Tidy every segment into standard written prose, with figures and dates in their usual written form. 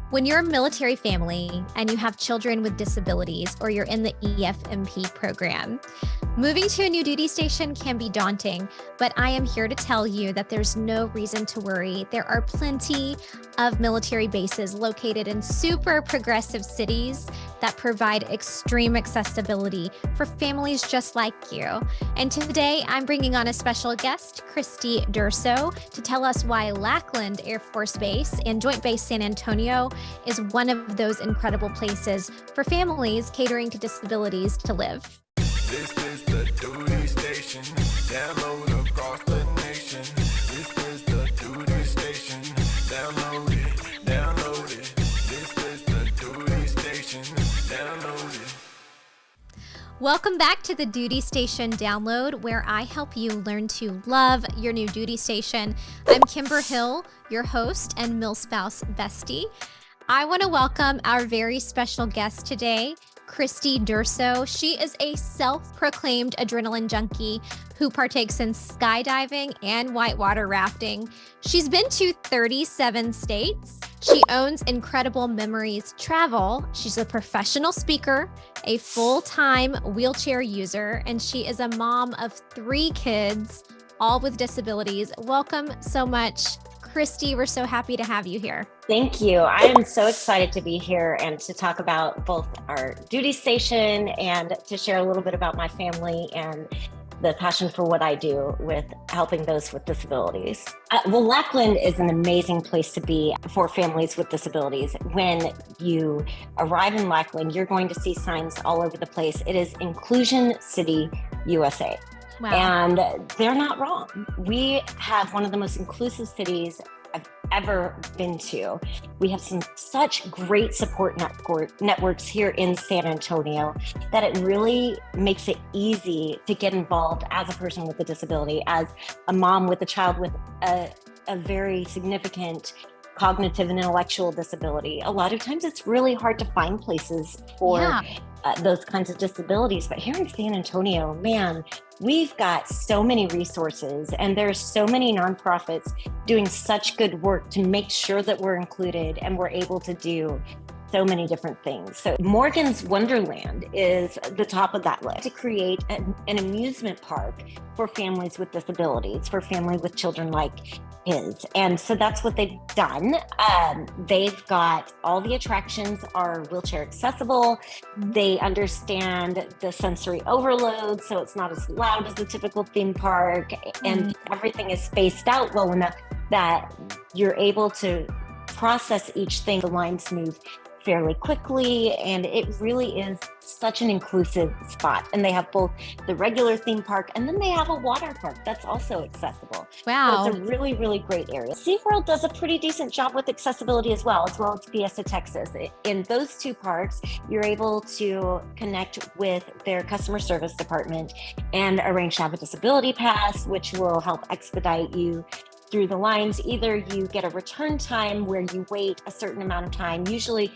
When you're a military family and you have children with disabilities, or you're in the EFMP program, moving to a new duty station can be daunting, but I am here to tell you that there's no reason to worry. There are plenty of military bases located in super progressive cities that provide extreme accessibility for families just like you. And today I'm bringing on a special guest, Kristy Durso, to tell us why Lackland Air Force Base and Joint Base San Antonio is one of those incredible places for families catering to disabilities to live. This is the duty station, download across the nation. This is the duty station, download it. This is the duty station, download it. Welcome back to the Duty Station Download, where I help you learn to love your new duty station. I'm Kimber Hill, your host and milspouse bestie. I want to welcome our very special guest today, Kristy Durso. She is a self-proclaimed adrenaline junkie who partakes in skydiving and whitewater rafting. She's been to 37 states. She owns Incredible Memories Travel. She's a professional speaker, a full-time wheelchair user, and she is a mom of 3 kids, all with disabilities. Welcome so much, Kristy. We're so happy to have you here. Thank you. I am so excited to be here and to talk about both our duty station and to share a little bit about my family and the passion for what I do with helping those with disabilities. Lackland is an amazing place to be for families with disabilities. When you arrive in Lackland, you're going to see signs all over the place. It is Inclusion City, USA. Wow. And they're not wrong. We have one of the most inclusive cities I've ever been to. We have such great support networks here in San Antonio that it really makes it easy to get involved as a person with a disability, as a mom with a child with a very significant cognitive and intellectual disability. A lot of times it's really hard to find places for those kinds of disabilities. But here in San Antonio, man, we've got so many resources and there's so many nonprofits doing such good work to make sure that we're included and we're able to do so many different things. So Morgan's Wonderland is the top of that list, to create an amusement park for families with disabilities, for families with children like his. And so that's what they've done. They've got all the attractions are wheelchair accessible. They understand the sensory overload, so it's not as loud as a typical theme park, and everything is spaced out well enough that you're able to process each thing. The lines move fairly quickly, and it really is such an inclusive spot. And they have both the regular theme park and then they have a water park that's also accessible. Wow. So it's a really, really great area. SeaWorld does a pretty decent job with accessibility as well as Fiesta, Texas. In those 2 parks, you're able to connect with their customer service department and arrange to have a disability pass, which will help expedite you through the lines. Either you get a return time where you wait a certain amount of time, usually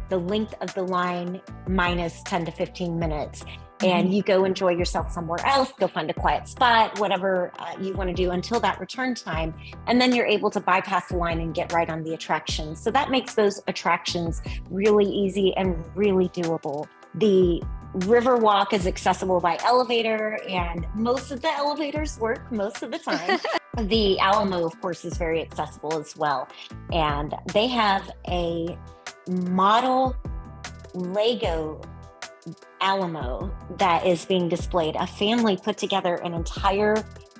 the length of the line minus 10 to 15 minutes, and you go enjoy yourself somewhere else, go find a quiet spot, whatever you want to do until that return time. And then you're able to bypass the line and get right on the attractions. So that makes those attractions really easy and really doable. The river walk is accessible by elevator, and most of the elevators work most of the time. The Alamo, of course, is very accessible as well. And they have a model Lego Alamo that is being displayed. A family put together an entire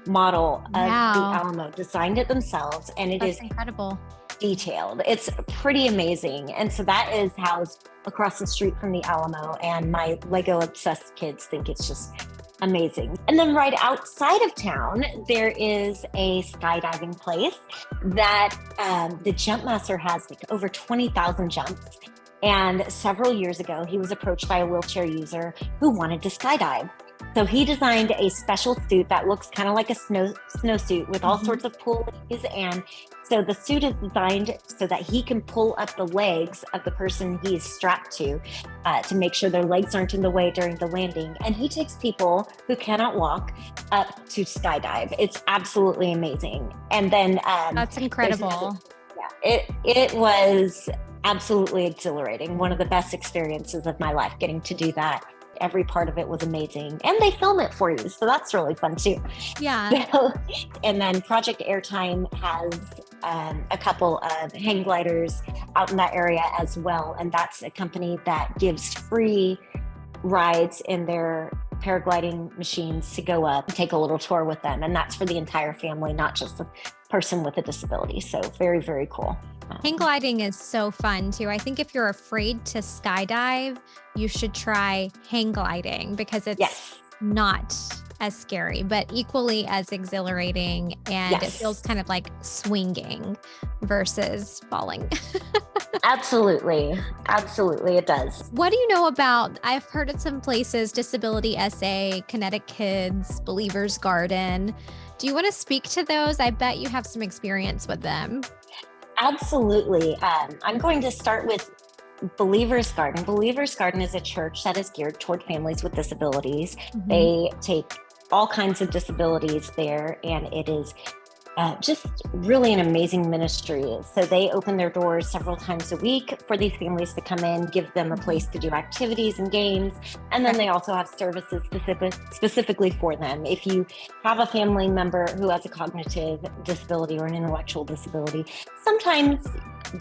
model of the Alamo, designed it themselves, and That's incredible. Detailed. It's pretty amazing. And so that is housed across the street from the Alamo, and my Lego obsessed kids think it's just amazing. And then right outside of town, there is a skydiving place that the jump master has like over 20,000 jumps. And several years ago, he was approached by a wheelchair user who wanted to skydive. So he designed a special suit that looks kind of like a snowsuit with all sorts of pulleys. And so the suit is designed so that he can pull up the legs of the person he is strapped to make sure their legs aren't in the way during the landing. And he takes people who cannot walk up to skydive. It's absolutely amazing. And then that's incredible. It was absolutely exhilarating. One of the best experiences of my life, getting to do that. Every part of it was amazing. And they film it for you. So that's really fun too. Yeah. So, and then Project Airtime has a couple of hang gliders out in that area as well. And that's a company that gives free rides in their paragliding machines to go up and take a little tour with them. And that's for the entire family, not just the person with a disability. So very, very cool. Hang gliding is so fun too. I think if you're afraid to skydive, you should try hang gliding because it's not as scary, but equally as exhilarating. And it feels kind of like swinging versus falling. Absolutely. Absolutely. It does. What do you know about, I've heard at some places, DisabilitySA, Kinetic Kids, Believer's Garden. Do you want to speak to those? I bet you have some experience with them. Absolutely. I'm going to start with Believer's Garden. Believer's Garden is a church that is geared toward families with disabilities. Mm-hmm. They take all kinds of disabilities there, and it is just really an amazing ministry. So they open their doors several times a week for these families to come in, give them a place to do activities and games. And then they also have services specifically for them. If you have a family member who has a cognitive disability or an intellectual disability, sometimes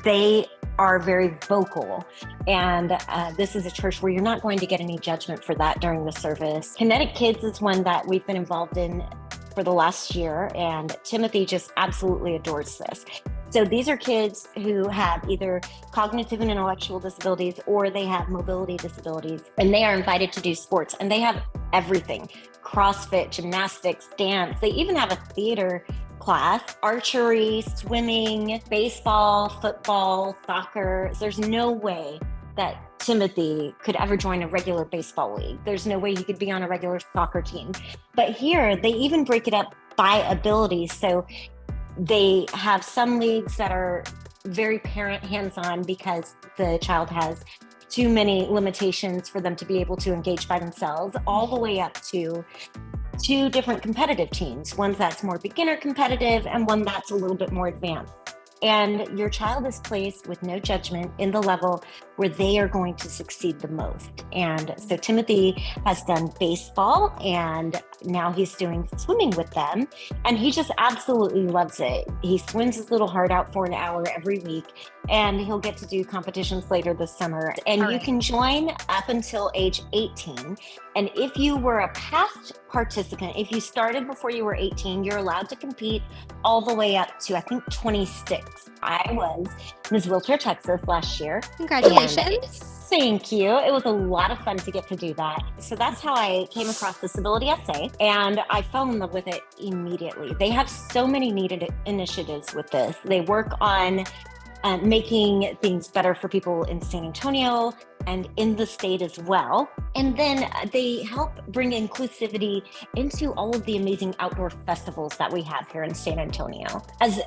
they are very vocal. And this is a church where you're not going to get any judgment for that during the service. Kinetic Kids is one that we've been involved in for the last year, and Timothy just absolutely adores this. So these are kids who have either cognitive and intellectual disabilities or they have mobility disabilities, and they are invited to do sports, and they have everything: CrossFit, gymnastics, dance. They even have a theater class, archery, swimming, baseball, football, soccer. There's no way that Timothy could ever join a regular baseball league. There's no way he could be on a regular soccer team. But here, they even break it up by ability. So they have some leagues that are very parent hands-on because the child has too many limitations for them to be able to engage by themselves, all the way up to 2 different competitive teams, one that's more beginner competitive and one that's a little bit more advanced. And your child is placed with no judgment in the level where they are going to succeed the most. And so Timothy has done baseball, and now he's doing swimming with them. And he just absolutely loves it. He swims his little heart out for an hour every week, and he'll get to do competitions later this summer. And you can join up until age 18. And if you were a past participant, if you started before you were 18, you're allowed to compete all the way up to, I think, 26. I was Ms. Wheelchair Texas last year. Congratulations. Thank you. It was a lot of fun to get to do that. So that's how I came across DisabilitySA, and I fell in love with it immediately. They have so many needed initiatives with this. They work on making things better for people in San Antonio and in the state as well. And then they help bring inclusivity into all of the amazing outdoor festivals that we have here in San Antonio. As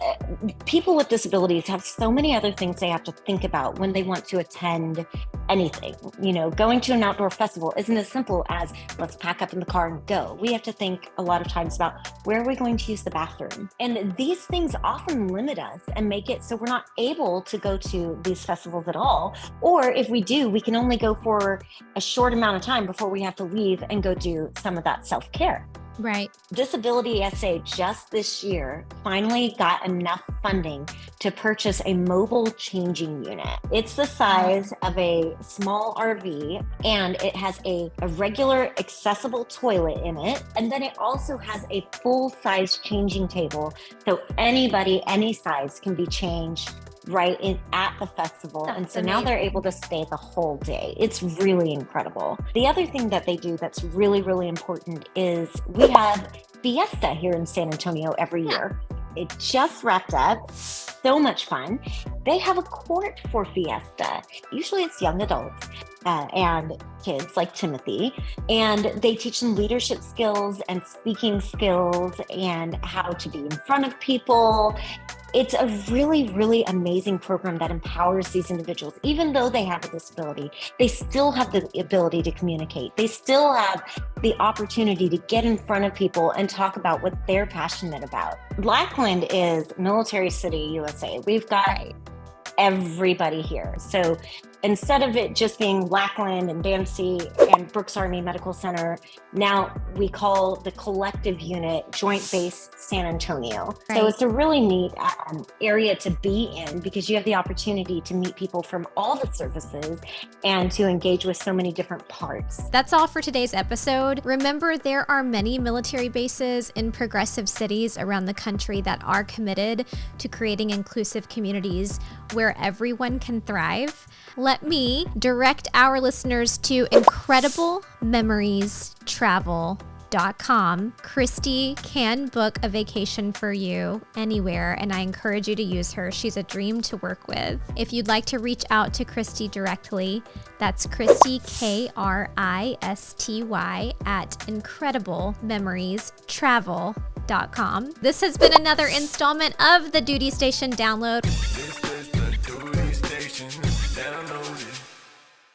people with disabilities have so many other things they have to think about when they want to attend anything. You know, going to an outdoor festival isn't as simple as let's pack up in the car and go. We have to think a lot of times about where are we going to use the bathroom? And these things often limit us and make it so we're not able to go to these festivals at all. Or if we do, we can only go for a short amount of time before we have to leave and go do some of that self-care. Right. DisabilitySA just this year finally got enough funding to purchase a mobile changing unit. It's the size of a small RV, and it has a regular accessible toilet in it. And then it also has a full-size changing table. So anybody, any size can be changed right in at the festival. And so now they're able to stay the whole day. It's really incredible. The other thing that they do that's really, really important is we have Fiesta here in San Antonio every year. It just wrapped up. So much fun. They have a court for Fiesta. Usually it's young adults and kids like Timothy, and they teach them leadership skills and speaking skills and how to be in front of people. It's a really, really amazing program that empowers these individuals. Even though they have a disability, they still have the ability to communicate. They still have the opportunity to get in front of people and talk about what they're passionate about. Lackland is Military City, USA. We've got everybody here. So instead of it just being Lackland and Dancy and Brooks Army Medical Center, now we call the collective unit Joint Base San Antonio. Right. So it's a really neat area to be in because you have the opportunity to meet people from all the services and to engage with so many different parts. That's all for today's episode. Remember, there are many military bases in progressive cities around the country that are committed to creating inclusive communities where everyone can thrive. Let me direct our listeners to incrediblememoriestravel.com. Kristy can book a vacation for you anywhere, and I encourage you to use her. She's a dream to work with. If you'd like to reach out to Kristy directly, that's Kristy, Kristy, at incrediblememoriestravel.com. This has been another installment of the Duty Station Download. This is the duty station. Download it.